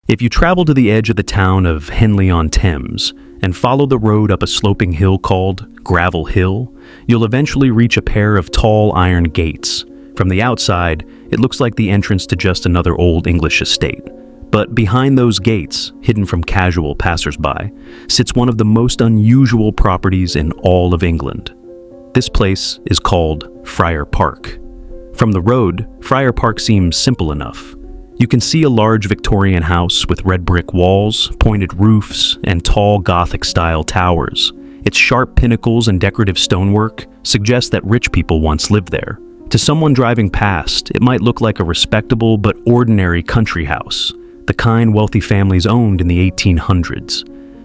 If you travel to the edge of the town of Henley-on-Thames and follow the road up a sloping hill called Gravel Hill, you'll eventually reach a pair of tall iron gates. From the outside, it looks like the entrance to just another old English estate. But behind those gates, hidden from casual passersby, sits one of the most unusual properties in all of England. This place is called Friar Park. From the road, Friar Park seems simple enough. You can see a large Victorian house with red brick walls, pointed roofs, and tall Gothic-style towers. Its sharp pinnacles and decorative stonework suggest that rich people once lived there. To someone driving past, it might look like a respectable but ordinary country house, the kind wealthy families owned in the 1800s.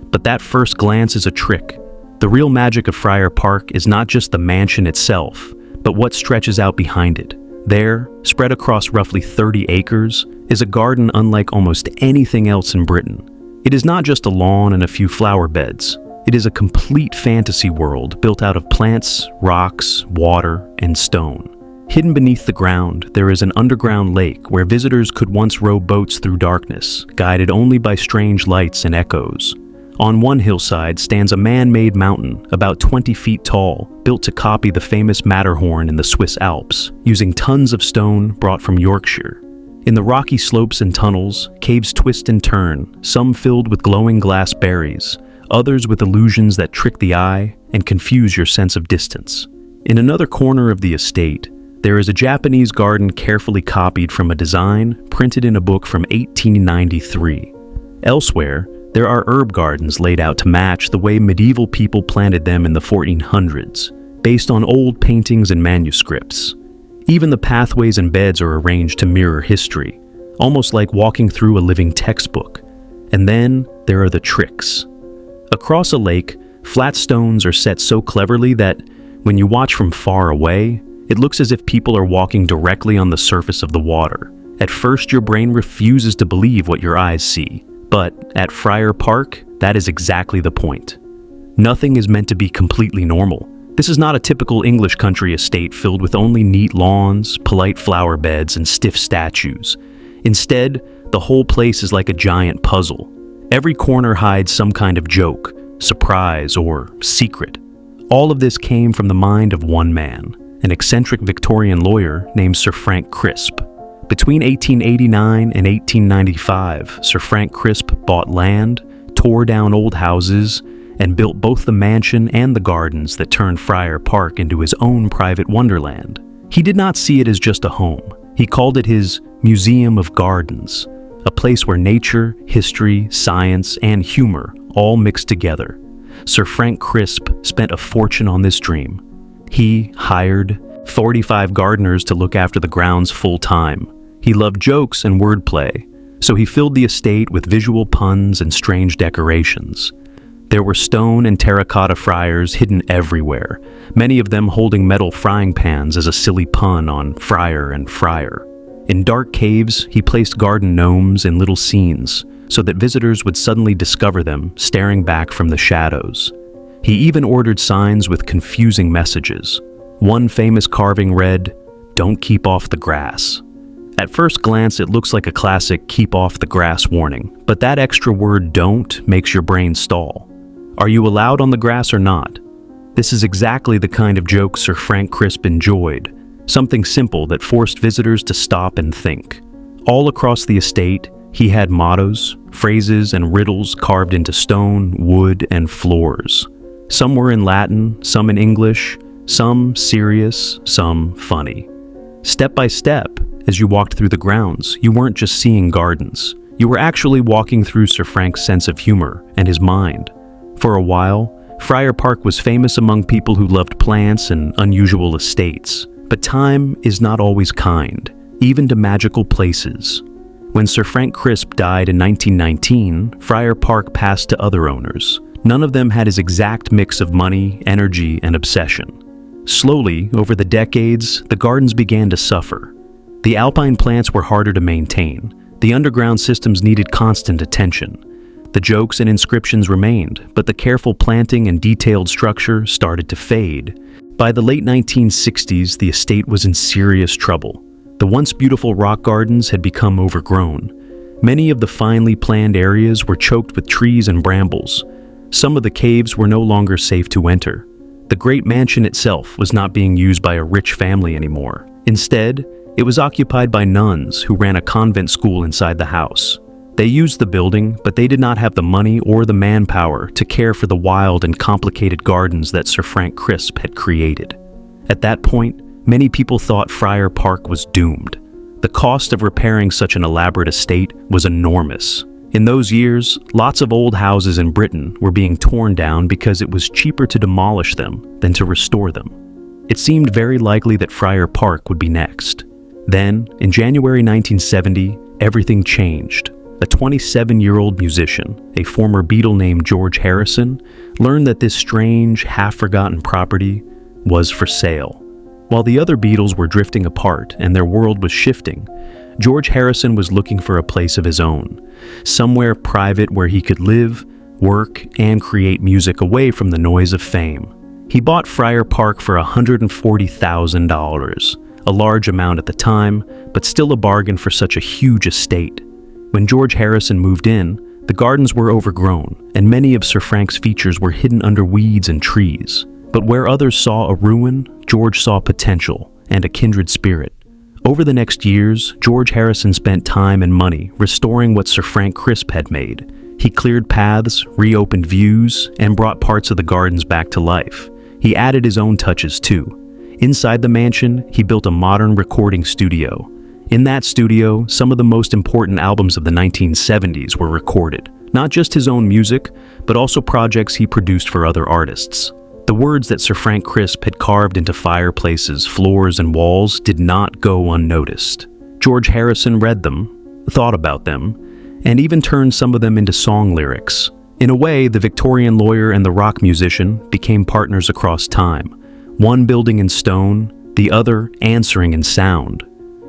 But that first glance is a trick. The real magic of Friar Park is not just the mansion itself, but what stretches out behind it. There, spread across roughly 30 acres, is a garden unlike almost anything else in Britain. It is not just a lawn and a few flower beds. It is a complete fantasy world built out of plants, rocks, water, and stone. Hidden beneath the ground, there is an underground lake where visitors could once row boats through darkness, guided only by strange lights and echoes. On one hillside stands a man-made mountain about 20 feet tall, built to copy the famous Matterhorn in the Swiss Alps, using tons of stone brought from Yorkshire. In the rocky slopes and tunnels, caves twist and turn, some filled with glowing glass berries, others with illusions that trick the eye and confuse your sense of distance. In another corner of the estate, there is a Japanese garden carefully copied from a design printed in a book from 1893. Elsewhere, there are herb gardens laid out to match the way medieval people planted them in the 1400s, based on old paintings and manuscripts. Even the pathways and beds are arranged to mirror history, almost like walking through a living textbook. And then there are the tricks. Across a lake, flat stones are set so cleverly that, when you watch from far away, it looks as if people are walking directly on the surface of the water. At first, your brain refuses to believe what your eyes see. But at Friar Park, that is exactly the point. Nothing is meant to be completely normal. This is not a typical English country estate filled with only neat lawns, polite flower beds, and stiff statues. Instead, the whole place is like a giant puzzle. Every corner hides some kind of joke, surprise, or secret. All of this came from the mind of one man, an eccentric Victorian lawyer named Sir Frank Crisp. Between 1889 and 1895, Sir Frank Crisp bought land, tore down old houses, and built both the mansion and the gardens that turned Friar Park into his own private wonderland. He did not see it as just a home. He called it his Museum of Gardens, a place where nature, history, science, and humor all mixed together. Sir Frank Crisp spent a fortune on this dream. He hired 45 gardeners to look after the grounds full-time. He loved jokes and wordplay, so he filled the estate with visual puns and strange decorations. There were stone and terracotta friars hidden everywhere, many of them holding metal frying pans as a silly pun on friar and friar. In dark caves, he placed garden gnomes in little scenes, so that visitors would suddenly discover them staring back from the shadows. He even ordered signs with confusing messages. One famous carving read, "Don't keep off the grass." At first glance, it looks like a classic keep off the grass warning, but that extra word "don't" makes your brain stall. Are you allowed on the grass or not? This is exactly the kind of joke Sir Frank Crisp enjoyed, something simple that forced visitors to stop and think. All across the estate, he had mottos, phrases, and riddles carved into stone, wood, and floors. Some were in Latin, some in English, some serious, some funny. Step by step, as you walked through the grounds, you weren't just seeing gardens. You were actually walking through Sir Frank's sense of humor and his mind. For a while, Friar Park was famous among people who loved plants and unusual estates. But time is not always kind, even to magical places. When Sir Frank Crisp died in 1919, Friar Park passed to other owners. None of them had his exact mix of money, energy, and obsession. Slowly, over the decades, the gardens began to suffer. The alpine plants were harder to maintain. The underground systems needed constant attention. The jokes and inscriptions remained, but the careful planting and detailed structure started to fade. By the late 1960s, the estate was in serious trouble. The once beautiful rock gardens had become overgrown. Many of the finely planned areas were choked with trees and brambles. Some of the caves were no longer safe to enter. The great mansion itself was not being used by a rich family anymore. Instead, it was occupied by nuns who ran a convent school inside the house. They used the building, but they did not have the money or the manpower to care for the wild and complicated gardens that Sir Frank Crisp had created. At that point, many people thought Friar Park was doomed. The cost of repairing such an elaborate estate was enormous. In those years, lots of old houses in Britain were being torn down because it was cheaper to demolish them than to restore them. It seemed very likely that Friar Park would be next. Then, in January 1970, everything changed. A 27-year-old musician, a former Beatle named George Harrison, learned that this strange, half-forgotten property was for sale. While the other Beatles were drifting apart and their world was shifting, George Harrison was looking for a place of his own, somewhere private where he could live, work, and create music away from the noise of fame. He bought Friar Park for $140,000, a large amount at the time, but still a bargain for such a huge estate. When George Harrison moved in, the gardens were overgrown, and many of Sir Frank's features were hidden under weeds and trees. But where others saw a ruin, George saw potential and a kindred spirit. Over the next years, George Harrison spent time and money restoring what Sir Frank Crisp had made. He cleared paths, reopened views, and brought parts of the gardens back to life. He added his own touches too. Inside the mansion, he built a modern recording studio. In that studio, some of the most important albums of the 1970s were recorded. Not just his own music, but also projects he produced for other artists. The words that Sir Frank Crisp had carved into fireplaces, floors, and walls did not go unnoticed. George Harrison read them, thought about them, and even turned some of them into song lyrics. In a way, the Victorian lawyer and the rock musician became partners across time, one building in stone, the other answering in sound.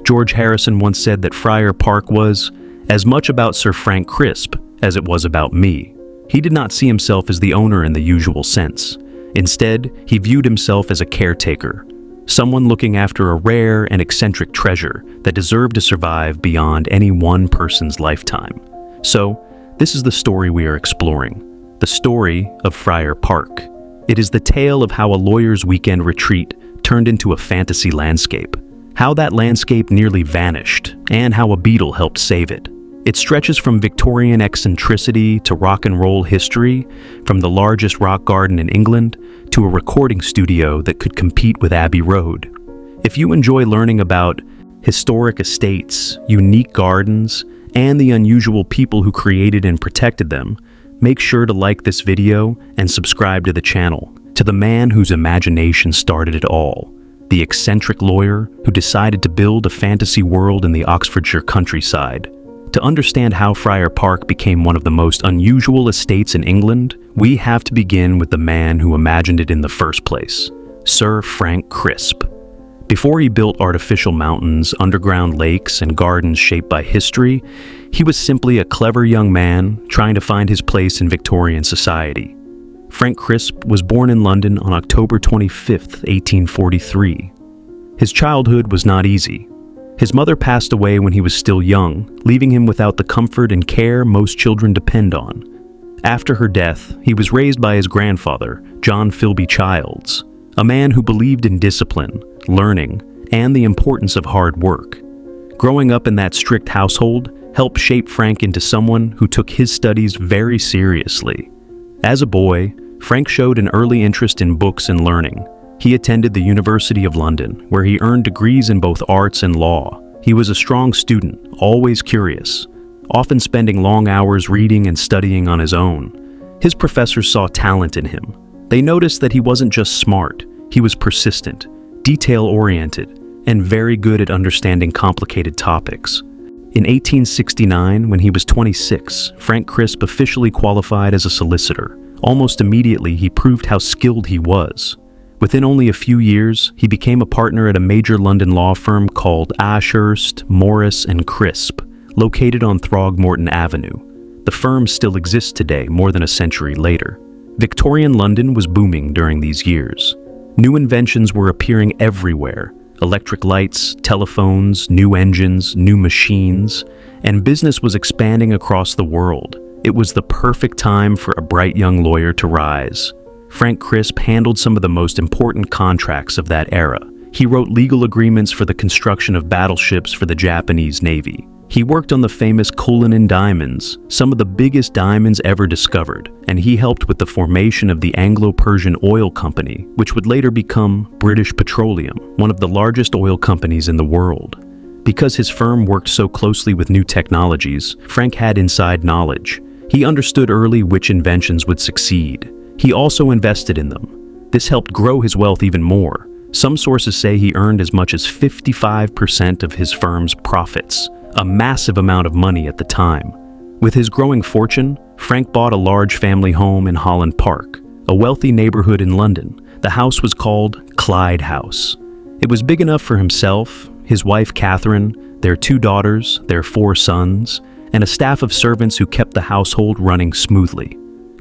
George Harrison once said that Friar Park was as much about Sir Frank Crisp as it was about me. He did not see himself as the owner in the usual sense. Instead, he viewed himself as a caretaker, someone looking after a rare and eccentric treasure that deserved to survive beyond any one person's lifetime. So, this is the story we are exploring, the story of Friar Park. It is the tale of how a lawyer's weekend retreat turned into a fantasy landscape, how that landscape nearly vanished, and how a Beatle helped save it. It stretches from Victorian eccentricity to rock and roll history, from the largest rock garden in England to a recording studio that could compete with Abbey Road. If you enjoy learning about historic estates, unique gardens, and the unusual people who created and protected them, make sure to like this video and subscribe to the channel, to the man whose imagination started it all, the eccentric lawyer who decided to build a fantasy world in the Oxfordshire countryside. To understand how Friar Park became one of the most unusual estates in England, we have to begin with the man who imagined it in the first place, Sir Frank Crisp. Before he built artificial mountains, underground lakes, and gardens shaped by history, he was simply a clever young man trying to find his place in Victorian society. Frank Crisp was born in London on October 25, 1843. His childhood was not easy. His mother passed away when he was still young, leaving him without the comfort and care most children depend on. After her death, he was raised by his grandfather, John Philby Childs, a man who believed in discipline, learning, and the importance of hard work. Growing up in that strict household helped shape Frank into someone who took his studies very seriously. As a boy, Frank showed an early interest in books and learning. He attended the University of London, where he earned degrees in both arts and law. He was a strong student, always curious, often spending long hours reading and studying on his own. His professors saw talent in him. They noticed that he wasn't just smart, he was persistent, detail-oriented, and very good at understanding complicated topics. In 1869, when he was 26, Frank Crisp officially qualified as a solicitor. Almost immediately, he proved how skilled he was. Within only a few years, he became a partner at a major London law firm called Ashurst, Morris and Crisp, located on Throgmorton Avenue. The firm still exists today, more than a century later. Victorian London was booming during these years. New inventions were appearing everywhere: electric lights, telephones, new engines, new machines, and business was expanding across the world. It was the perfect time for a bright young lawyer to rise. Frank Crisp handled some of the most important contracts of that era. He wrote legal agreements for the construction of battleships for the Japanese Navy. He worked on the famous Cullinan diamonds, some of the biggest diamonds ever discovered, and he helped with the formation of the Anglo-Persian Oil Company, which would later become British Petroleum, one of the largest oil companies in the world. Because his firm worked so closely with new technologies, Frank had inside knowledge. He understood early which inventions would succeed. He also invested in them. This helped grow his wealth even more. Some sources say he earned as much as 55% of his firm's profits, a massive amount of money at the time. With his growing fortune, Frank bought a large family home in Holland Park, a wealthy neighborhood in London. The house was called Clyde House. It was big enough for himself, his wife Catherine, their 2 daughters, their 4 sons, and a staff of servants who kept the household running smoothly.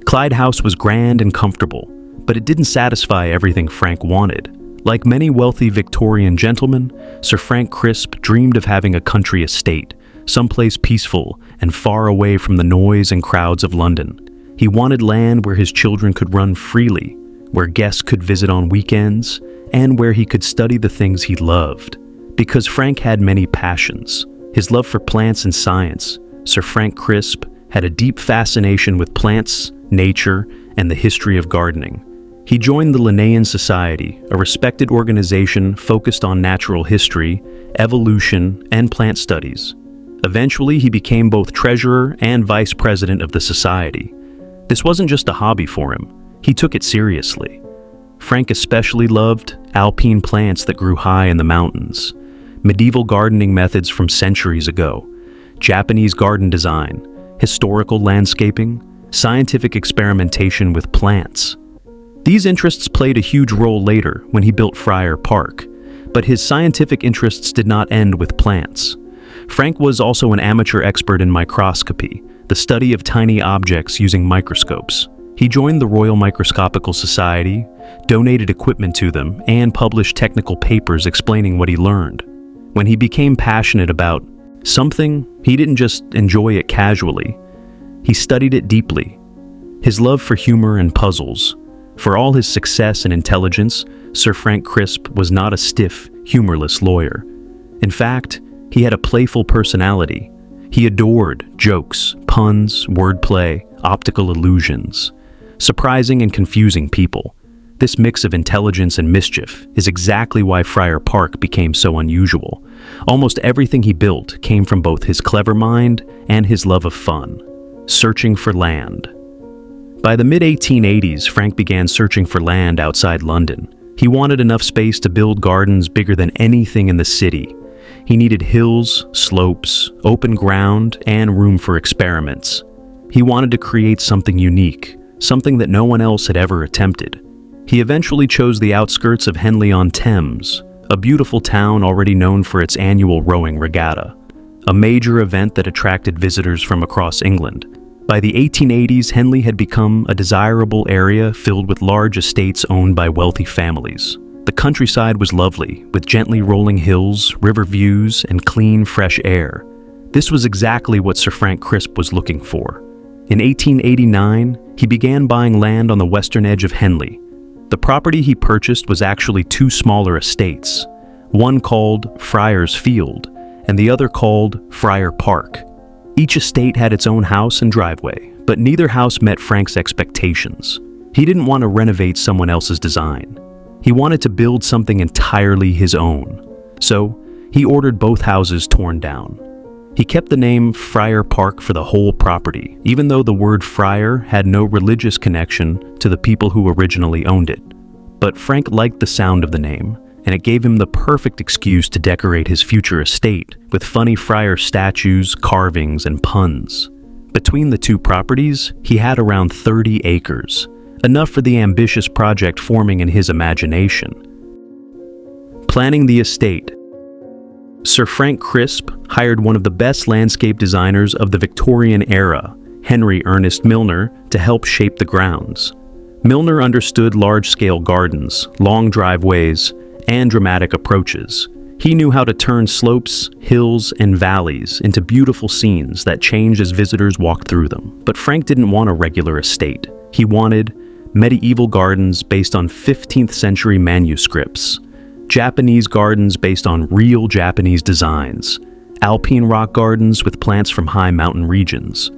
Clyde House was grand and comfortable, but it didn't satisfy everything Frank wanted. Like many wealthy Victorian gentlemen, Sir Frank Crisp dreamed of having a country estate, someplace peaceful and far away from the noise and crowds of London. He wanted land where his children could run freely, where guests could visit on weekends, and where he could study the things he loved. Because Frank had many passions, his love for plants and science, Sir Frank Crisp had a deep fascination with plants, nature, and the history of gardening. He joined the Linnaean Society, a respected organization focused on natural history, evolution, and plant studies. Eventually, he became both treasurer and vice president of the society. This wasn't just a hobby for him. He took it seriously. Frank especially loved alpine plants that grew high in the mountains, medieval gardening methods from centuries ago, Japanese garden design, historical landscaping, scientific experimentation with plants. These interests played a huge role later when he built Friar Park, but his scientific interests did not end with plants. Frank was also an amateur expert in microscopy, the study of tiny objects using microscopes. He joined the Royal Microscopical Society, donated equipment to them, and published technical papers explaining what he learned. When he became passionate about something, he didn't just enjoy it casually. He studied it deeply. His love for humor and puzzles. For all his success and intelligence, Sir Frank Crisp was not a stiff, humorless lawyer. In fact, he had a playful personality. He adored jokes, puns, wordplay, optical illusions, surprising and confusing people. This mix of intelligence and mischief is exactly why Friar Park became so unusual. Almost everything he built came from both his clever mind and his love of fun. Searching for land. By the mid-1880s, Frank began searching for land outside London. He wanted enough space to build gardens bigger than anything in the city. He needed hills, slopes, open ground, and room for experiments. He wanted to create something unique, something that no one else had ever attempted. He eventually chose the outskirts of Henley-on-Thames, a beautiful town already known for its annual rowing regatta, a major event that attracted visitors from across England. By the 1880s, Henley had become a desirable area filled with large estates owned by wealthy families. The countryside was lovely, with gently rolling hills, river views, and clean, fresh air. This was exactly what Sir Frank Crisp was looking for. In 1889, he began buying land on the western edge of Henley. The property he purchased was actually 2 smaller estates, one called Friar's Field and the other called Friar Park. Each estate had its own house and driveway, but neither house met Frank's expectations. He didn't want to renovate someone else's design. He wanted to build something entirely his own. So, he ordered both houses torn down. He kept the name Friar Park for the whole property, even though the word friar had no religious connection to the people who originally owned it. But Frank liked the sound of the name, and it gave him the perfect excuse to decorate his future estate with funny friar statues, carvings, and puns. Between the 2 properties, he had around 30 acres, enough for the ambitious project forming in his imagination. Planning the estate. Sir Frank Crisp hired one of the best landscape designers of the Victorian era, Henry Ernest Milner, to help shape the grounds. Milner understood large-scale gardens, long driveways, and dramatic approaches. He knew how to turn slopes, hills, and valleys into beautiful scenes that changed as visitors walked through them. But Frank didn't want a regular estate. He wanted medieval gardens based on 15th century manuscripts, Japanese gardens based on real Japanese designs, alpine rock gardens with plants from high mountain regions,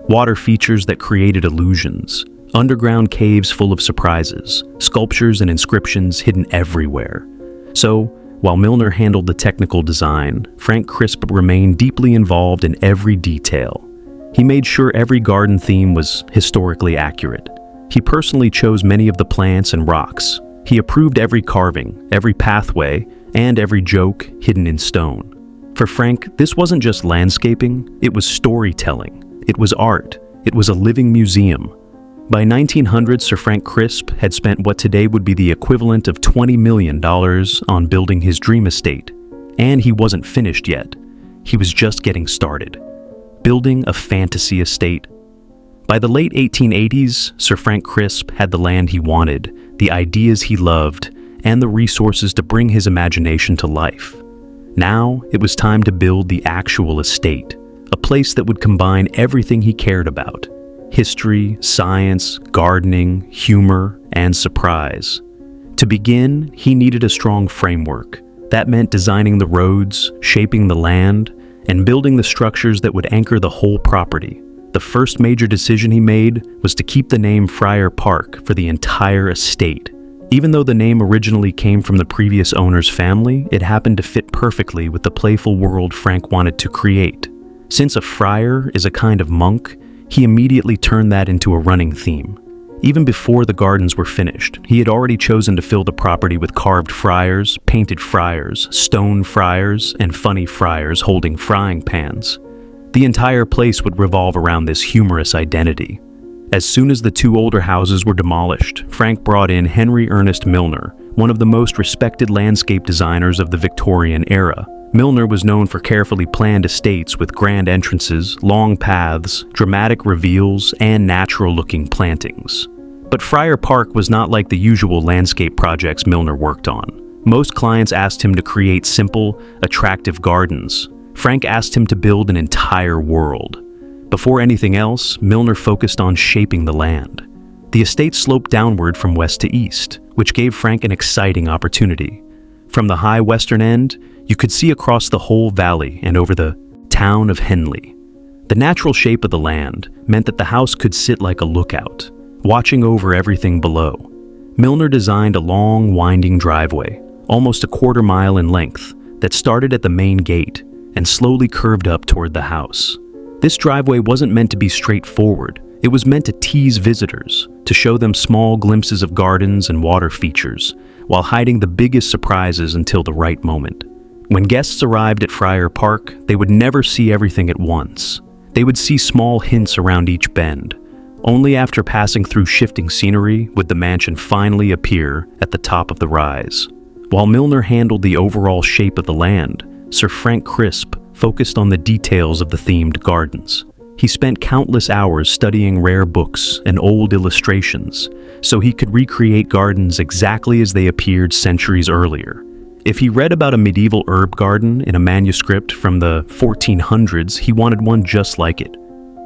water features that created illusions, underground caves full of surprises, sculptures and inscriptions hidden everywhere. So, while Milner handled the technical design, Frank Crisp remained deeply involved in every detail. He made sure every garden theme was historically accurate. He personally chose many of the plants and rocks. He approved every carving, every pathway, and every joke hidden in stone. For Frank, this wasn't just landscaping, it was storytelling. It was art. It was a living museum. By 1900, Sir Frank Crisp had spent what today would be the equivalent of $20 million on building his dream estate. And he wasn't finished yet. He was just getting started. Building a fantasy estate. By the late 1880s, Sir Frank Crisp had the land he wanted, the ideas he loved, and the resources to bring his imagination to life. Now, it was time to build the actual estate, a place that would combine everything he cared about: history, science, gardening, humor, and surprise. To begin, he needed a strong framework. That meant designing the roads, shaping the land, and building the structures that would anchor the whole property. The first major decision he made was to keep the name Friar Park for the entire estate. Even though the name originally came from the previous owner's family, it happened to fit perfectly with the playful world Frank wanted to create. Since a friar is a kind of monk, he immediately turned that into a running theme. Even before the gardens were finished, he had already chosen to fill the property with carved friars, painted friars, stone friars, and funny friars holding frying pans. The entire place would revolve around this humorous identity. As soon as the two older houses were demolished, Frank brought in Henry Ernest Milner, one of the most respected landscape designers of the Victorian era. Milner was known for carefully planned estates with grand entrances, long paths, dramatic reveals, and natural-looking plantings. But Friar Park was not like the usual landscape projects Milner worked on. Most clients asked him to create simple, attractive gardens. Frank asked him to build an entire world. Before anything else, Milner focused on shaping the land. The estate sloped downward from west to east, which gave Frank an exciting opportunity. From the high western end, you could see across the whole valley and over the town of Henley. The natural shape of the land meant that the house could sit like a lookout, watching over everything below. Milner designed a long, winding driveway, almost a quarter mile in length, that started at the main gate and slowly curved up toward the house. This driveway wasn't meant to be straightforward. It was meant to tease visitors, to show them small glimpses of gardens and water features, while hiding the biggest surprises until the right moment. When guests arrived at Friar Park, they would never see everything at once. They would see small hints around each bend. Only after passing through shifting scenery would the mansion finally appear at the top of the rise. While Milner handled the overall shape of the land, Sir Frank Crisp focused on the details of the themed gardens. He spent countless hours studying rare books and old illustrations so he could recreate gardens exactly as they appeared centuries earlier. If he read about a medieval herb garden in a manuscript from the 1400s, he wanted one just like it.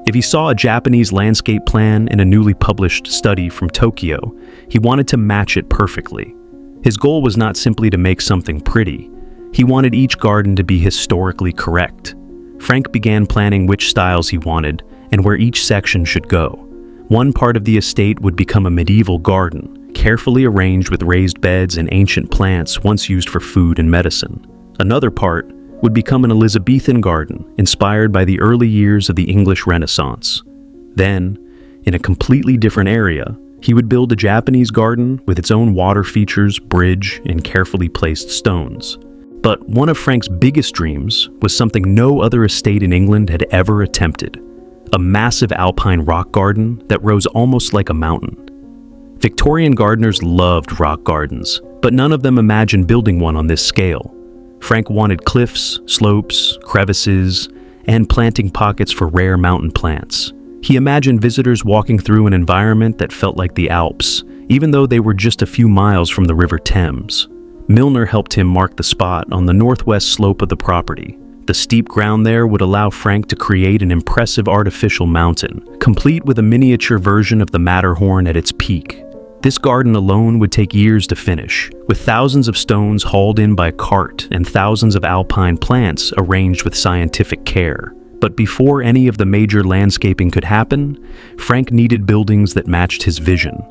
If he saw a Japanese landscape plan in a newly published study from Tokyo, he wanted to match it perfectly. His goal was not simply to make something pretty. He wanted each garden to be historically correct. Frank began planning which styles he wanted and where each section should go. One part of the estate would become a medieval garden, carefully arranged with raised beds and ancient plants once used for food and medicine. Another part would become an Elizabethan garden, inspired by the early years of the English Renaissance. Then, in a completely different area, he would build a Japanese garden with its own water features, bridge, and carefully placed stones. But one of Frank's biggest dreams was something no other estate in England had ever attempted: a massive alpine rock garden that rose almost like a mountain. Victorian gardeners loved rock gardens, but none of them imagined building one on this scale. Frank wanted cliffs, slopes, crevices, and planting pockets for rare mountain plants. He imagined visitors walking through an environment that felt like the Alps, even though they were just a few miles from the River Thames. Milner helped him mark the spot on the northwest slope of the property. The steep ground there would allow Frank to create an impressive artificial mountain, complete with a miniature version of the Matterhorn at its peak. This garden alone would take years to finish, with thousands of stones hauled in by cart and thousands of alpine plants arranged with scientific care. But before any of the major landscaping could happen, Frank needed buildings that matched his vision.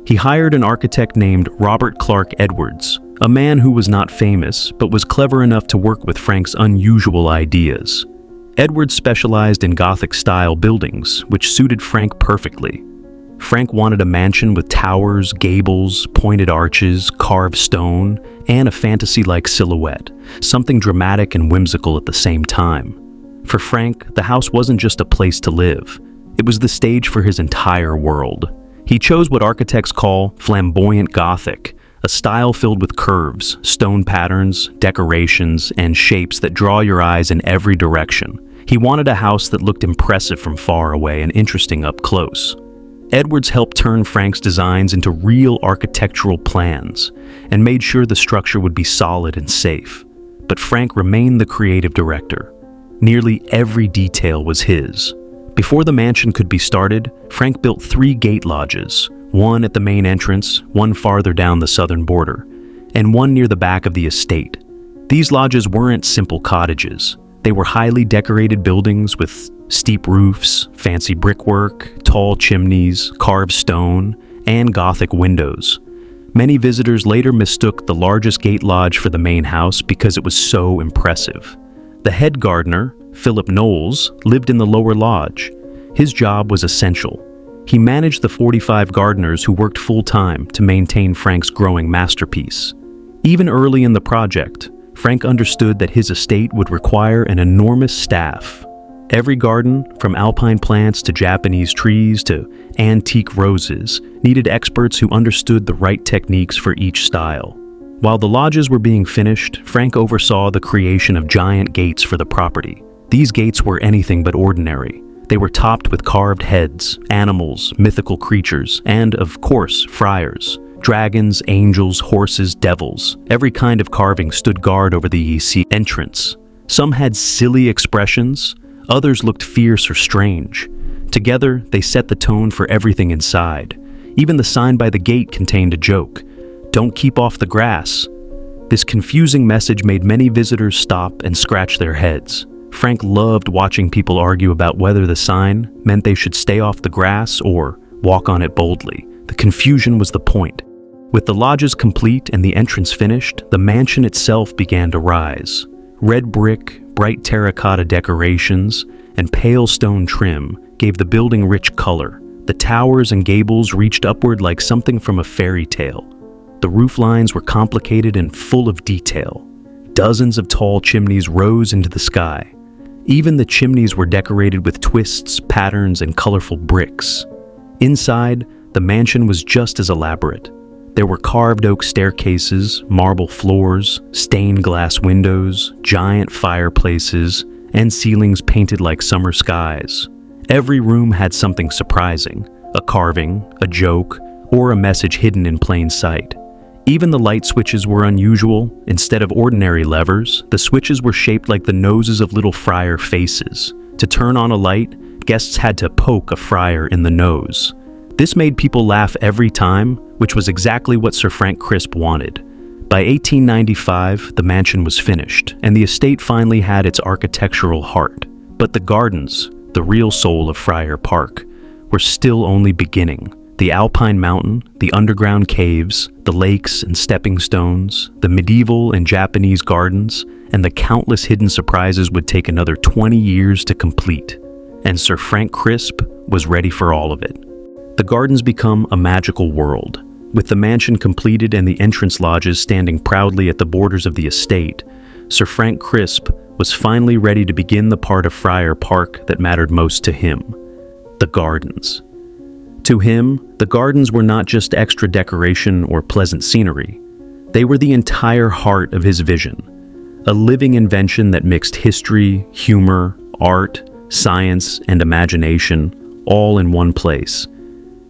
He hired an architect named Robert Clark Edwards, a man who was not famous but was clever enough to work with Frank's unusual ideas. Edwards specialized in Gothic-style buildings, which suited Frank perfectly. Frank wanted a mansion with towers, gables, pointed arches, carved stone, and a fantasy-like silhouette, something dramatic and whimsical at the same time. For Frank, the house wasn't just a place to live. It was the stage for his entire world. He chose what architects call flamboyant Gothic, a style filled with curves, stone patterns, decorations, and shapes that draw your eyes in every direction. He wanted a house that looked impressive from far away and interesting up close. Edwards helped turn Frank's designs into real architectural plans and made sure the structure would be solid and safe. But Frank remained the creative director. Nearly every detail was his. Before the mansion could be started, Frank built 3 gate lodges, one at the main entrance, one farther down the southern border, and one near the back of the estate. These lodges weren't simple cottages. They were highly decorated buildings with steep roofs, fancy brickwork, tall chimneys, carved stone, and Gothic windows. Many visitors later mistook the largest gate lodge for the main house because it was so impressive. The head gardener, Philip Knowles, lived in the lower lodge. His job was essential. He managed the 45 gardeners who worked full-time to maintain Frank's growing masterpiece. Even early in the project, Frank understood that his estate would require an enormous staff. Every garden, from alpine plants to Japanese trees to antique roses, needed experts who understood the right techniques for each style. While the lodges were being finished, Frank oversaw the creation of giant gates for the property. These gates were anything but ordinary. They were topped with carved heads, animals, mythical creatures, and, of course, friars. Dragons, angels, horses, devils. Every kind of carving stood guard over the entrance. Some had silly expressions, others looked fierce or strange. Together, they set the tone for everything inside. Even the sign by the gate contained a joke. "Don't keep off the grass." This confusing message made many visitors stop and scratch their heads. Frank loved watching people argue about whether the sign meant they should stay off the grass or walk on it boldly. The confusion was the point. With the lodges complete and the entrance finished, the mansion itself began to rise. Red brick, bright terracotta decorations, and pale stone trim gave the building rich color. The towers and gables reached upward like something from a fairy tale. The roof lines were complicated and full of detail. Dozens of tall chimneys rose into the sky. Even the chimneys were decorated with twists, patterns, and colorful bricks. Inside, the mansion was just as elaborate. There were carved oak staircases, marble floors, stained glass windows, giant fireplaces, and ceilings painted like summer skies. Every room had something surprising, a carving, a joke, or a message hidden in plain sight. Even the light switches were unusual. Instead of ordinary levers, the switches were shaped like the noses of little friar faces. To turn on a light, guests had to poke a friar in the nose. This made people laugh every time, which was exactly what Sir Frank Crisp wanted. By 1895, the mansion was finished, and the estate finally had its architectural heart. But the gardens, the real soul of Friar Park, were still only beginning. The Alpine Mountain, the underground caves, the lakes and stepping stones, the medieval and Japanese gardens, and the countless hidden surprises would take another 20 years to complete. And Sir Frank Crisp was ready for all of it. The gardens become a magical world. With the mansion completed and the entrance lodges standing proudly at the borders of the estate, Sir Frank Crisp was finally ready to begin the part of Friar Park that mattered most to him: the gardens. To him, the gardens were not just extra decoration or pleasant scenery. They were the entire heart of his vision, a living invention that mixed history, humor, art, science, and imagination, all in one place.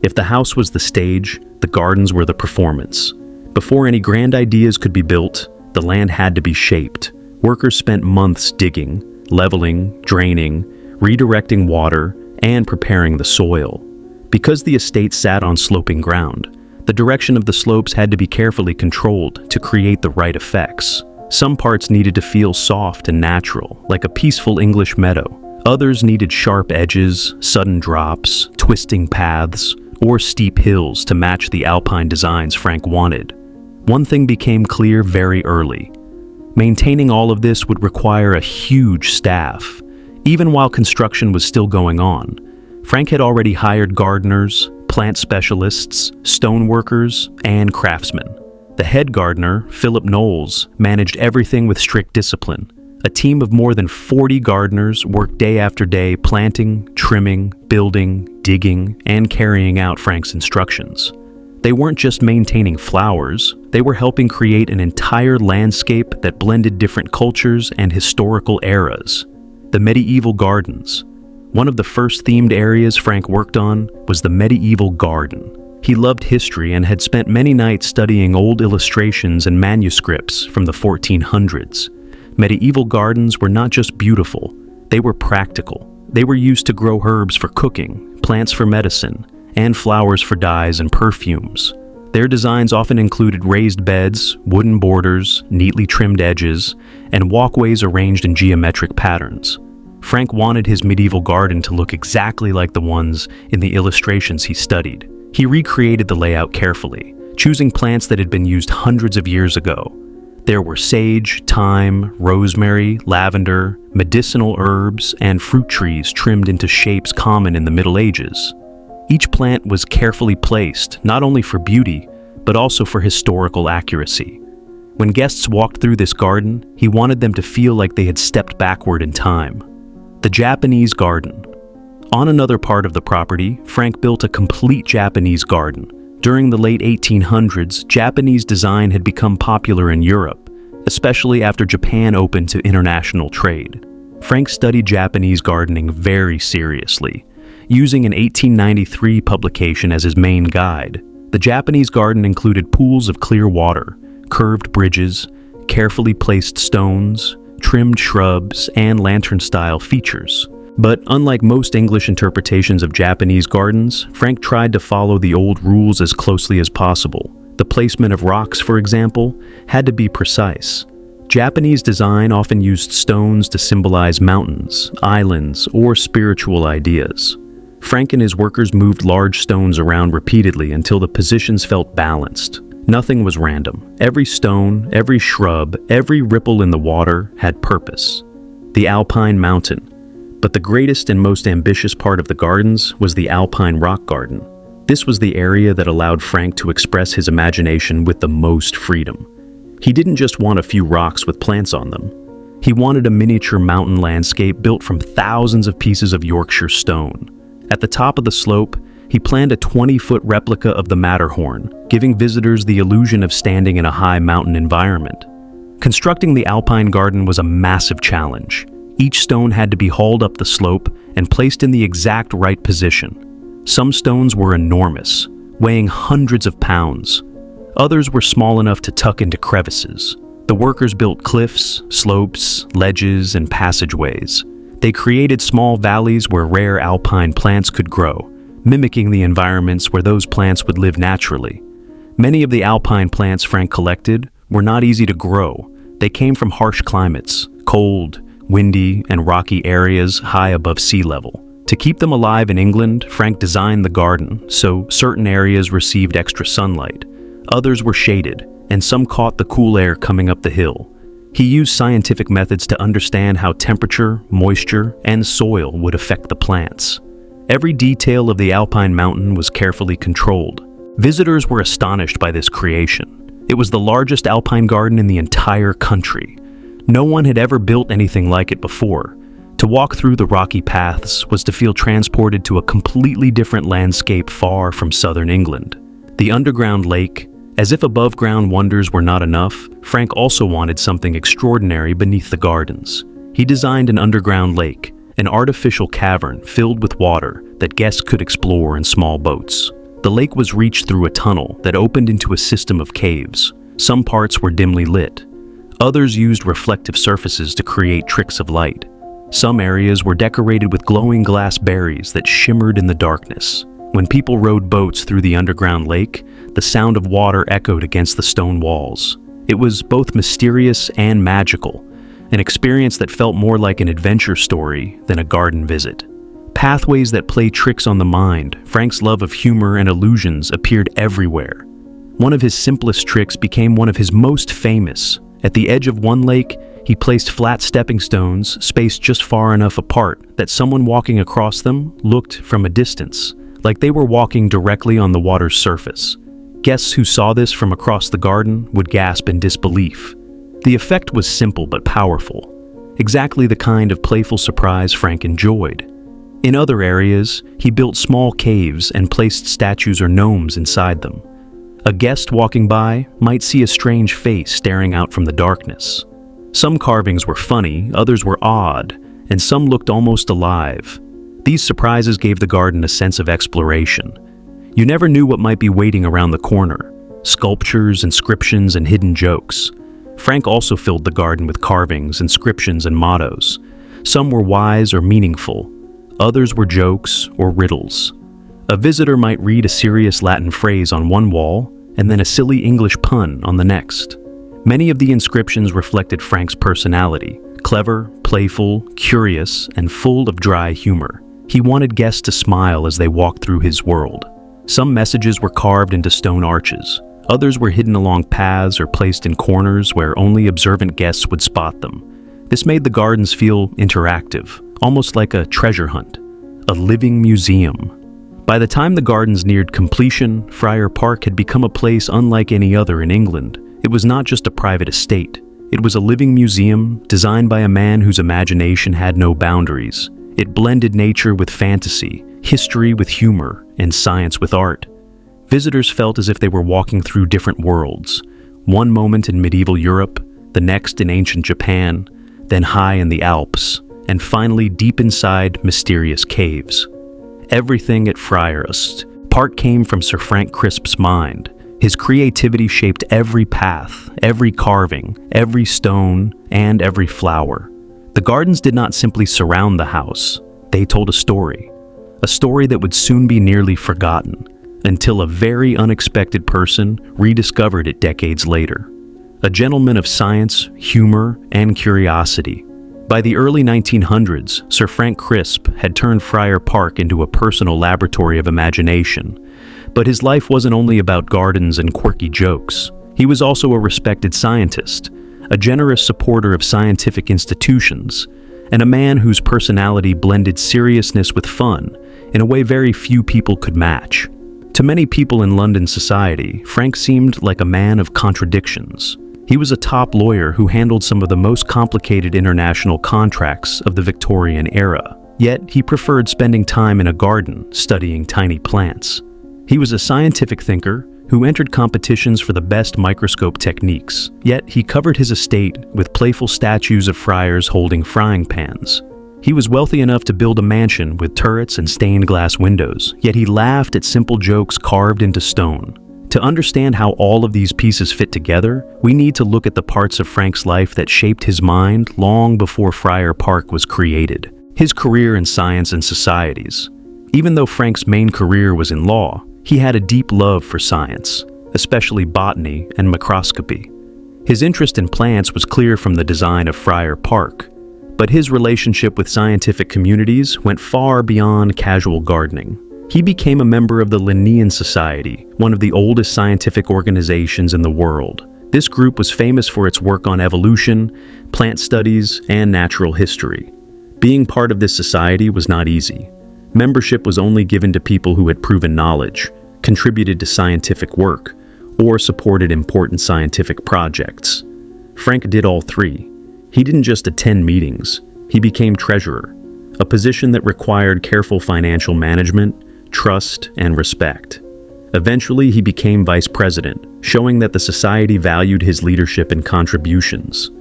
If the house was the stage, the gardens were the performance. Before any grand ideas could be built, the land had to be shaped. Workers spent months digging, leveling, draining, redirecting water, and preparing the soil. Because the estate sat on sloping ground, the direction of the slopes had to be carefully controlled to create the right effects. Some parts needed to feel soft and natural, like a peaceful English meadow. Others needed sharp edges, sudden drops, twisting paths, or steep hills to match the alpine designs Frank wanted. One thing became clear very early. Maintaining all of this would require a huge staff. Even while construction was still going on, Frank had already hired gardeners, plant specialists, stoneworkers, and craftsmen. The head gardener, Philip Knowles, managed everything with strict discipline. A team of more than 40 gardeners worked day after day planting, trimming, building, digging, and carrying out Frank's instructions. They weren't just maintaining flowers, they were helping create an entire landscape that blended different cultures and historical eras. The medieval gardens. One of the first themed areas Frank worked on was the medieval garden. He loved history and had spent many nights studying old illustrations and manuscripts from the 1400s. Medieval gardens were not just beautiful, they were practical. They were used to grow herbs for cooking, plants for medicine, and flowers for dyes and perfumes. Their designs often included raised beds, wooden borders, neatly trimmed edges, and walkways arranged in geometric patterns. Frank wanted his medieval garden to look exactly like the ones in the illustrations he studied. He recreated the layout carefully, choosing plants that had been used hundreds of years ago. There were sage, thyme, rosemary, lavender, medicinal herbs, and fruit trees trimmed into shapes common in the Middle Ages. Each plant was carefully placed, not only for beauty, but also for historical accuracy. When guests walked through this garden, he wanted them to feel like they had stepped backward in time. The Japanese garden. On another part of the property, Frank built a complete Japanese garden. During the late 1800s, Japanese design had become popular in Europe, especially after Japan opened to international trade. Frank studied Japanese gardening very seriously, using an 1893 publication as his main guide. The Japanese garden included pools of clear water, curved bridges, carefully placed stones, trimmed shrubs, and lantern-style features. But unlike most English interpretations of Japanese gardens, Frank tried to follow the old rules as closely as possible. The placement of rocks, for example, had to be precise. Japanese design often used stones to symbolize mountains, islands, or spiritual ideas. Frank and his workers moved large stones around repeatedly until the positions felt balanced. Nothing was random. Every stone, every shrub, every ripple in the water had purpose. The Alpine Mountain. But the greatest and most ambitious part of the gardens was the Alpine Rock Garden. This was the area that allowed Frank to express his imagination with the most freedom. He didn't just want a few rocks with plants on them. He wanted a miniature mountain landscape built from thousands of pieces of Yorkshire stone. At the top of the slope, he planned a 20-foot replica of the Matterhorn, giving visitors the illusion of standing in a high mountain environment. Constructing the Alpine Garden was a massive challenge. Each stone had to be hauled up the slope and placed in the exact right position. Some stones were enormous, weighing hundreds of pounds. Others were small enough to tuck into crevices. The workers built cliffs, slopes, ledges, and passageways. They created small valleys where rare alpine plants could grow, mimicking the environments where those plants would live naturally. Many of the alpine plants Frank collected were not easy to grow. They came from harsh climates, cold, windy, and rocky areas high above sea level. To keep them alive in England, Frank designed the garden so certain areas received extra sunlight. Others were shaded, and some caught the cool air coming up the hill. He used scientific methods to understand how temperature, moisture, and soil would affect the plants. Every detail of the Alpine Mountain was carefully controlled. Visitors were astonished by this creation. It was the largest alpine garden in the entire country. No one had ever built anything like it before. To walk through the rocky paths was to feel transported to a completely different landscape far from southern England. The underground lake, as if above-ground wonders were not enough, Frank also wanted something extraordinary beneath the gardens. He designed an underground lake, an artificial cavern filled with water that guests could explore in small boats. The lake was reached through a tunnel that opened into a system of caves. Some parts were dimly lit. Others used reflective surfaces to create tricks of light. Some areas were decorated with glowing glass berries that shimmered in the darkness. When people rowed boats through the underground lake, the sound of water echoed against the stone walls. It was both mysterious and magical, an experience that felt more like an adventure story than a garden visit. Pathways that play tricks on the mind, Frank's love of humor and illusions appeared everywhere. One of his simplest tricks became one of his most famous. At the edge of one lake, he placed flat stepping stones spaced just far enough apart that someone walking across them looked from a distance, like they were walking directly on the water's surface. Guests who saw this from across the garden would gasp in disbelief. The effect was simple but powerful, exactly the kind of playful surprise Frank enjoyed. In other areas, he built small caves and placed statues or gnomes inside them. A guest walking by might see a strange face staring out from the darkness. Some carvings were funny, others were odd, and some looked almost alive. These surprises gave the garden a sense of exploration. You never knew what might be waiting around the corner: sculptures, inscriptions, and hidden jokes. Frank also filled the garden with carvings, inscriptions, and mottos. Some were wise or meaningful. Others were jokes or riddles. A visitor might read a serious Latin phrase on one wall and then a silly English pun on the next. Many of the inscriptions reflected Frank's personality: clever, playful, curious, and full of dry humor. He wanted guests to smile as they walked through his world. Some messages were carved into stone arches. Others were hidden along paths or placed in corners where only observant guests would spot them. This made the gardens feel interactive, almost like a treasure hunt, a living museum. By the time the gardens neared completion, Friar Park had become a place unlike any other in England. It was not just a private estate. It was a living museum designed by a man whose imagination had no boundaries. It blended nature with fantasy, history with humor, and science with art. Visitors felt as if they were walking through different worlds. One moment in medieval Europe, the next in ancient Japan, then high in the Alps, and finally deep inside mysterious caves. Everything at Friar Park came from Sir Frank Crisp's mind. His creativity shaped every path, every carving, every stone, and every flower. The gardens did not simply surround the house. They told a story that would soon be nearly forgotten, until a very unexpected person rediscovered it decades later. A gentleman of science, humor, and curiosity. By the early 1900s, Sir Frank Crisp had turned Friar Park into a personal laboratory of imagination. But his life wasn't only about gardens and quirky jokes. He was also a respected scientist, a generous supporter of scientific institutions, and a man whose personality blended seriousness with fun in a way very few people could match. To many people in London society, Frank seemed like a man of contradictions. He was a top lawyer who handled some of the most complicated international contracts of the Victorian era, yet he preferred spending time in a garden studying tiny plants. He was a scientific thinker who entered competitions for the best microscope techniques, yet he covered his estate with playful statues of friars holding frying pans. He was wealthy enough to build a mansion with turrets and stained glass windows, yet he laughed at simple jokes carved into stone. To understand how all of these pieces fit together, we need to look at the parts of Frank's life that shaped his mind long before Friar Park was created. His career in science and societies. Even though Frank's main career was in law, he had a deep love for science, especially botany and microscopy. His interest in plants was clear from the design of Friar Park, but his relationship with scientific communities went far beyond casual gardening. He became a member of the Linnean Society, one of the oldest scientific organizations in the world. This group was famous for its work on evolution, plant studies, and natural history. Being part of this society was not easy. Membership was only given to people who had proven knowledge, contributed to scientific work, or supported important scientific projects. Frank did all three. He didn't just attend meetings, he became treasurer, a position that required careful financial management, trust, and respect. Eventually, he became vice president, showing that the society valued his leadership and contributions.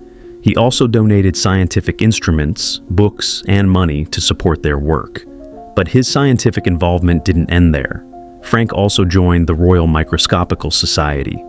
He also donated scientific instruments, books, and money to support their work. But his scientific involvement didn't end there. Frank also joined the Royal Microscopical Society,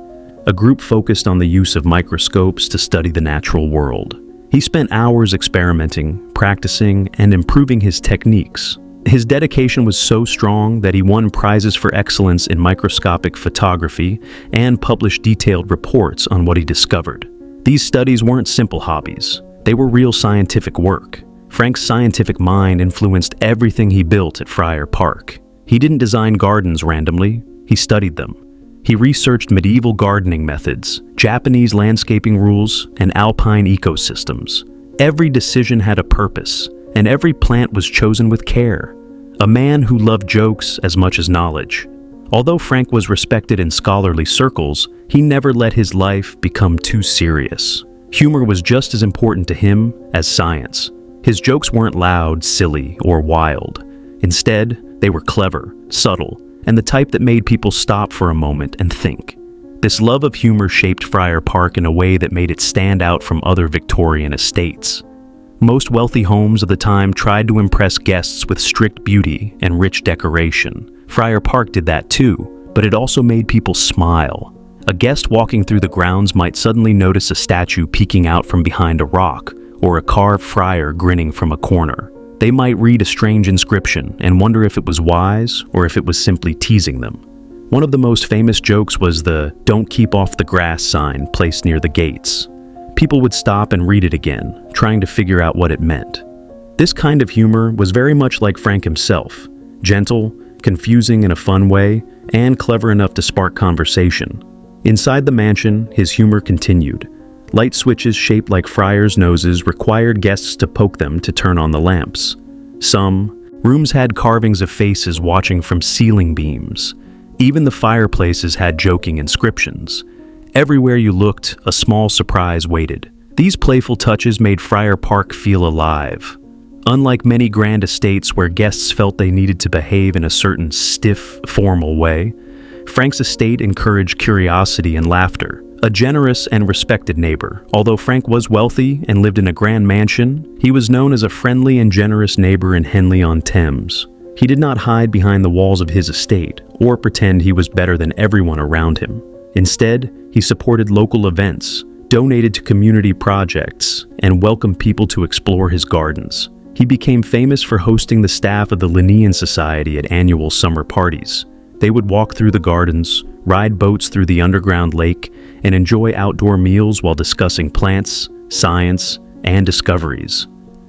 a group focused on the use of microscopes to study the natural world. He spent hours experimenting, practicing, and improving his techniques. His dedication was so strong that he won prizes for excellence in microscopic photography and published detailed reports on what he discovered. These studies weren't simple hobbies. They were real scientific work. Frank's scientific mind influenced everything he built at Friar Park. He didn't design gardens randomly, he studied them. He researched medieval gardening methods, Japanese landscaping rules, and alpine ecosystems. Every decision had a purpose, and every plant was chosen with care. A man who loved jokes as much as knowledge. Although Frank was respected in scholarly circles, he never let his life become too serious. Humor was just as important to him as science. His jokes weren't loud, silly, or wild. Instead, they were clever, subtle, and the type that made people stop for a moment and think. This love of humor shaped Friar Park in a way that made it stand out from other Victorian estates. Most wealthy homes of the time tried to impress guests with strict beauty and rich decoration. Friar Park did that too, but it also made people smile. A guest walking through the grounds might suddenly notice a statue peeking out from behind a rock, or a carved friar grinning from a corner. They might read a strange inscription and wonder if it was wise or if it was simply teasing them. One of the most famous jokes was the "Don't keep off the grass" sign placed near the gates. People would stop and read it again, trying to figure out what it meant. This kind of humor was very much like Frank himself, gentle, confusing in a fun way, and clever enough to spark conversation. Inside the mansion, his humor continued. Light switches shaped like friars' noses required guests to poke them to turn on the lamps. Some rooms had carvings of faces watching from ceiling beams. Even the fireplaces had joking inscriptions. Everywhere you looked, a small surprise waited. These playful touches made Friar Park feel alive. Unlike many grand estates where guests felt they needed to behave in a certain stiff, formal way, Frank's estate encouraged curiosity and laughter. A generous and respected neighbor. Although Frank was wealthy and lived in a grand mansion, he was known as a friendly and generous neighbor in Henley-on-Thames. He did not hide behind the walls of his estate or pretend he was better than everyone around him. Instead, he supported local events, donated to community projects, and welcomed people to explore his gardens. He became famous for hosting the staff of the Linnean Society at annual summer parties. They would walk through the gardens, ride boats through the underground lake, and enjoy outdoor meals while discussing plants, science, and discoveries.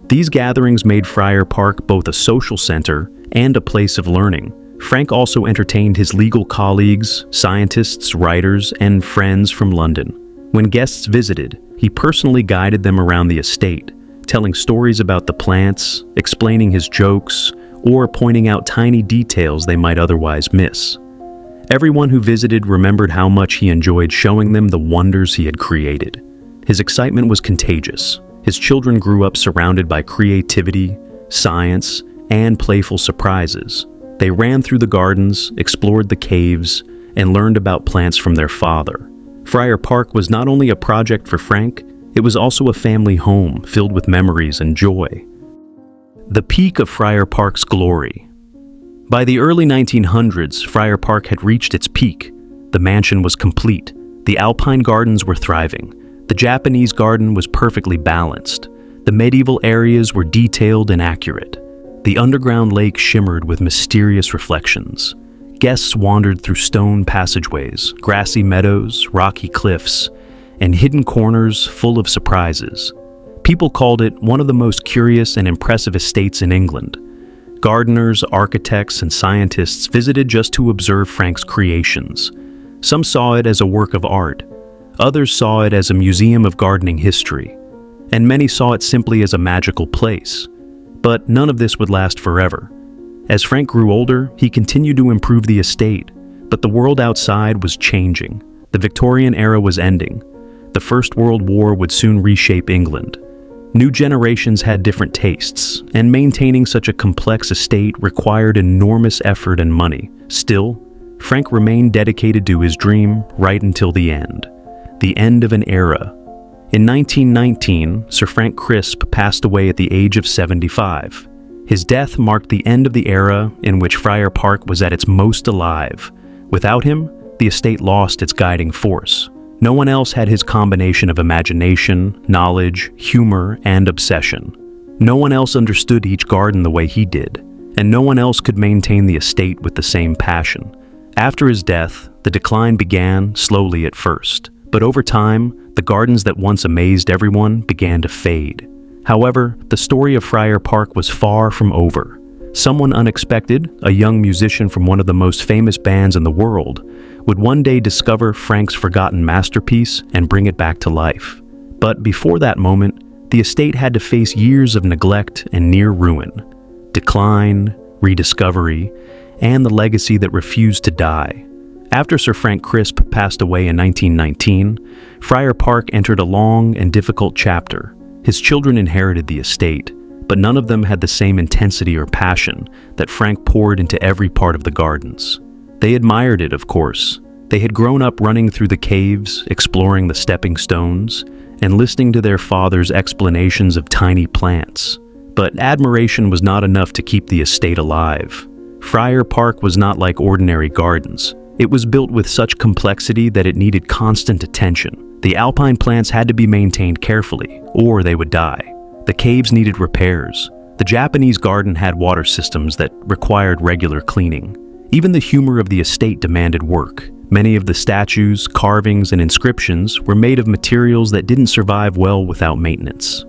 These gatherings made Friar Park both a social center and a place of learning. Frank also entertained his legal colleagues, scientists, writers, and friends from London. When guests visited, he personally guided them around the estate, telling stories about the plants, explaining his jokes, or pointing out tiny details they might otherwise miss. Everyone who visited remembered how much he enjoyed showing them the wonders he had created. His excitement was contagious. His children grew up surrounded by creativity, science, and playful surprises. They ran through the gardens, explored the caves, and learned about plants from their father. Friar Park was not only a project for Frank, it was also a family home filled with memories and joy. The peak of Friar Park's glory. By the early 1900s, Friar Park had reached its peak. The mansion was complete. The alpine gardens were thriving. The Japanese garden was perfectly balanced. The medieval areas were detailed and accurate. The underground lake shimmered with mysterious reflections. Guests wandered through stone passageways, grassy meadows, rocky cliffs, and hidden corners full of surprises. People called it one of the most curious and impressive estates in England. Gardeners, architects, and scientists visited just to observe Frank's creations. Some saw it as a work of art. Others saw it as a museum of gardening history. And many saw it simply as a magical place. But none of this would last forever. As Frank grew older, he continued to improve the estate, but the world outside was changing. The Victorian era was ending. The First World War would soon reshape England. New generations had different tastes, and maintaining such a complex estate required enormous effort and money. Still, Frank remained dedicated to his dream right until the end of an era. In 1919, Sir Frank Crisp passed away at the age of 75. His death marked the end of the era in which Friar Park was at its most alive. Without him, the estate lost its guiding force. No one else had his combination of imagination, knowledge, humor, and obsession. No one else understood each garden the way he did, and no one else could maintain the estate with the same passion. After his death, the decline began, slowly at first, but over time, the gardens that once amazed everyone began to fade. However, the story of Friar Park was far from over. Someone unexpected, a young musician from one of the most famous bands in the world, would one day discover Frank's forgotten masterpiece and bring it back to life. But before that moment, the estate had to face years of neglect and near ruin, decline, rediscovery, and the legacy that refused to die. After Sir Frank Crisp passed away in 1919, Friar Park entered a long and difficult chapter. His children inherited the estate, but none of them had the same intensity or passion that Frank poured into every part of the gardens. They admired it, of course. They had grown up running through the caves, exploring the stepping stones, and listening to their father's explanations of tiny plants. But admiration was not enough to keep the estate alive. Friar Park was not like ordinary gardens. It was built with such complexity that it needed constant attention. The alpine plants had to be maintained carefully, or they would die. The caves needed repairs. The Japanese garden had water systems that required regular cleaning. Even the humor of the estate demanded work. Many of the statues, carvings, and inscriptions were made of materials that didn't survive well without maintenance.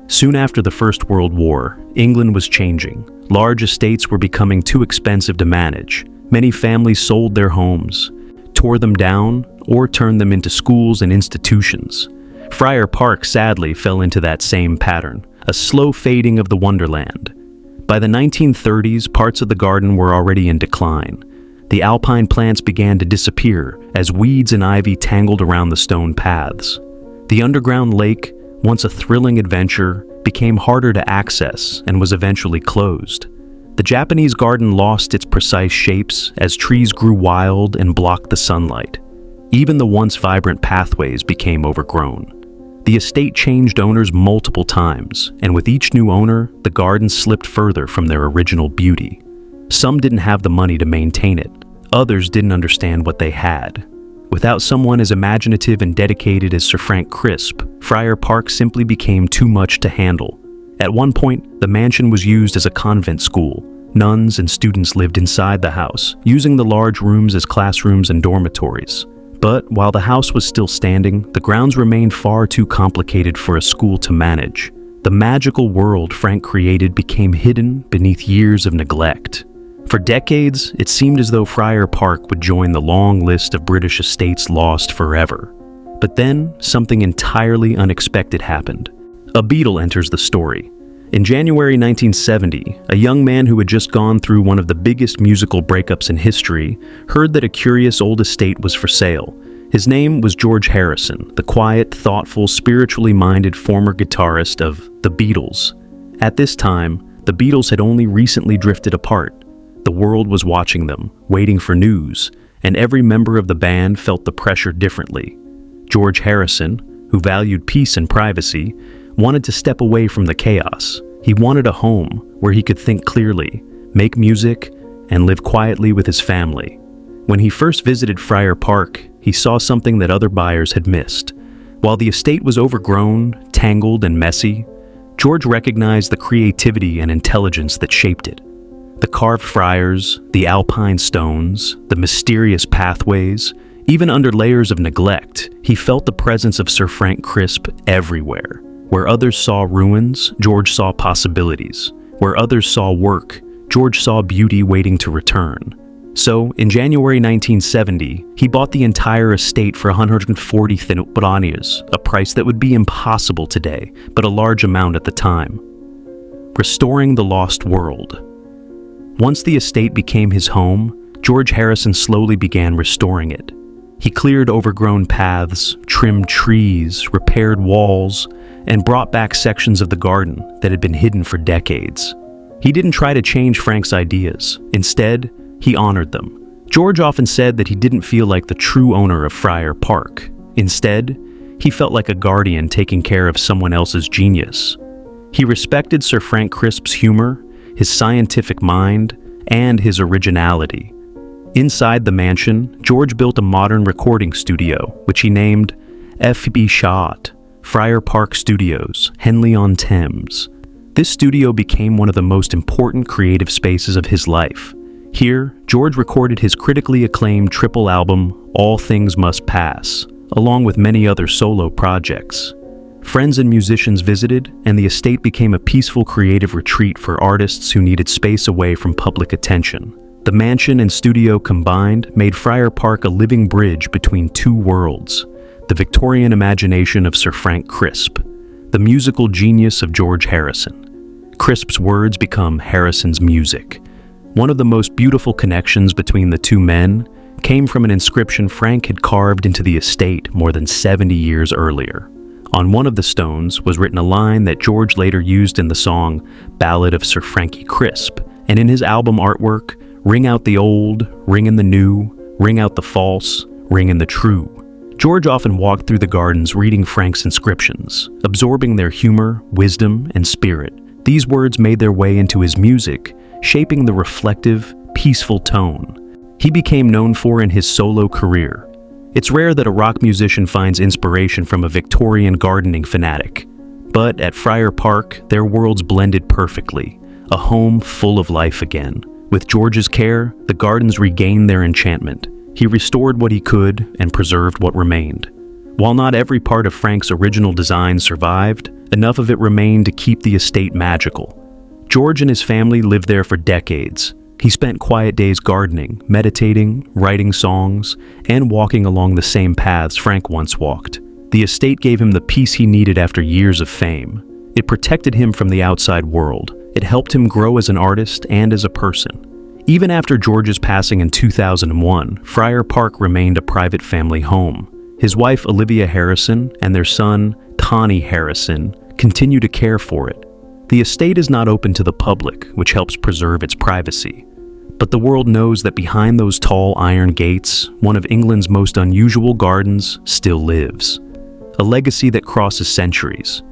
Soon after the First World War, England was changing. Large estates were becoming too expensive to manage. Many families sold their homes, tore them down, or turned them into schools and institutions. Friar Park sadly fell into that same pattern, a slow fading of the wonderland. By the 1930s, parts of the garden were already in decline. The alpine plants began to disappear as weeds and ivy tangled around the stone paths. The underground lake, once a thrilling adventure, became harder to access and was eventually closed. The Japanese garden lost its precise shapes as trees grew wild and blocked the sunlight. Even the once vibrant pathways became overgrown. The estate changed owners multiple times, and with each new owner, the garden slipped further from their original beauty. Some didn't have the money to maintain it. Others didn't understand what they had. Without someone as imaginative and dedicated as Sir Frank Crisp, Friar Park simply became too much to handle. At one point, the mansion was used as a convent school. Nuns and students lived inside the house, using the large rooms as classrooms and dormitories. But while the house was still standing, the grounds remained far too complicated for a school to manage. The magical world Frank created became hidden beneath years of neglect. For decades, it seemed as though Friar Park would join the long list of British estates lost forever. But then, something entirely unexpected happened. A beetle enters the story. In January 1970, a young man who had just gone through one of the biggest musical breakups in history heard that a curious old estate was for sale. His name was George Harrison, the quiet, thoughtful, spiritually minded former guitarist of the Beatles. At this time, the Beatles had only recently drifted apart. The world was watching them, waiting for news, and every member of the band felt the pressure differently. George Harrison, who valued peace and privacy, wanted to step away from the chaos. He wanted a home where he could think clearly, make music, and live quietly with his family. When he first visited Friar Park, he saw something that other buyers had missed. While the estate was overgrown, tangled, and messy, George recognized the creativity and intelligence that shaped it. The carved friars, the alpine stones, the mysterious pathways, even under layers of neglect, he felt the presence of Sir Frank Crisp everywhere. Where others saw ruins, George saw possibilities. Where others saw work, George saw beauty waiting to return. So, in January 1970, he bought the entire estate for 140 thinopanias, a price that would be impossible today, but a large amount at the time. Restoring the lost world. Once the estate became his home, George Harrison slowly began restoring it. He cleared overgrown paths, trimmed trees, repaired walls, and brought back sections of the garden that had been hidden for decades. He didn't try to change Frank's ideas. Instead, he honored them. George often said that he didn't feel like the true owner of Friar Park. Instead, he felt like a guardian taking care of someone else's genius. He respected Sir Frank Crisp's humor. his scientific mind, and his originality. Inside the mansion, George built a modern recording studio, which he named F.B. Shot, Friar Park Studios, Henley-on-Thames. This studio became one of the most important creative spaces of his life. Here, George recorded his critically acclaimed triple album, All Things Must Pass, along with many other solo projects. Friends and musicians visited, and the estate became a peaceful creative retreat for artists who needed space away from public attention. The mansion and studio combined made Friar Park a living bridge between two worlds: the Victorian imagination of Sir Frank Crisp, the musical genius of George Harrison. Crisp's words become Harrison's music. One of the most beautiful connections between the two men came from an inscription Frank had carved into the estate more than 70 years earlier. On one of the stones was written a line that George later used in the song Ballad of Sir Frankie Crisp, and in his album artwork, "Ring out the old, ring in the new, ring out the false, ring in the true." George often walked through the gardens reading Frank's inscriptions, absorbing their humor, wisdom, and spirit. These words made their way into his music, shaping the reflective, peaceful tone he became known for in his solo career. It's rare that a rock musician finds inspiration from a Victorian gardening fanatic, but at Friar Park, their worlds blended perfectly, a home full of life again. With George's care, the gardens regained their enchantment. He restored what he could and preserved what remained. While not every part of Frank's original design survived, enough of it remained to keep the estate magical. George and his family lived there for decades. He spent quiet days gardening, meditating, writing songs, and walking along the same paths Frank once walked. The estate gave him the peace he needed after years of fame. It protected him from the outside world. It helped him grow as an artist and as a person. Even after George's passing in 2001, Friar Park remained a private family home. His wife, Olivia Harrison, and their son, Tawny Harrison, continue to care for it. The estate is not open to the public, which helps preserve its privacy. But the world knows that behind those tall iron gates, one of England's most unusual gardens still lives. A legacy that crosses centuries.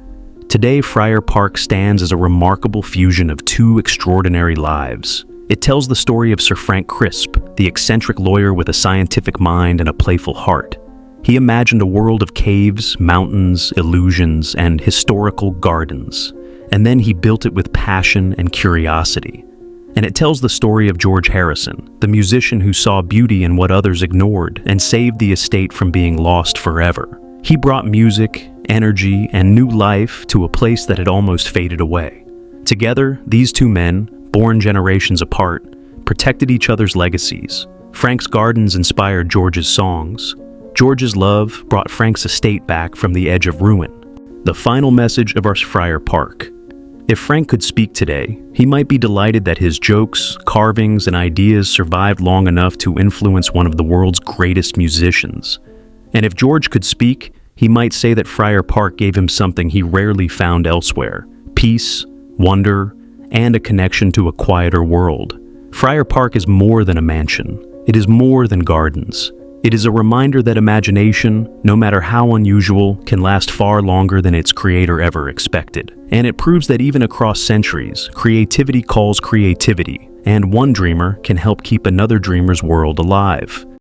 Today, Friar Park stands as a remarkable fusion of two extraordinary lives. It tells the story of Sir Frank Crisp, the eccentric lawyer with a scientific mind and a playful heart. He imagined a world of caves, mountains, illusions, and historical gardens. And then he built it with passion and curiosity. And it tells the story of George Harrison, the musician who saw beauty in what others ignored and saved the estate from being lost forever. He brought music, energy, and new life to a place that had almost faded away. Together, these two men, born generations apart, protected each other's legacies. Frank's gardens inspired George's songs. George's love brought Frank's estate back from the edge of ruin. The final message of our Friar Park. If Frank could speak today, he might be delighted that his jokes, carvings, and ideas survived long enough to influence one of the world's greatest musicians. And if George could speak, he might say that Friar Park gave him something he rarely found elsewhere: peace, wonder, and a connection to a quieter world. Friar Park is more than a mansion. It is more than gardens. It is a reminder that imagination, no matter how unusual, can last far longer than its creator ever expected. And it proves that even across centuries, creativity calls creativity, and one dreamer can help keep another dreamer's world alive.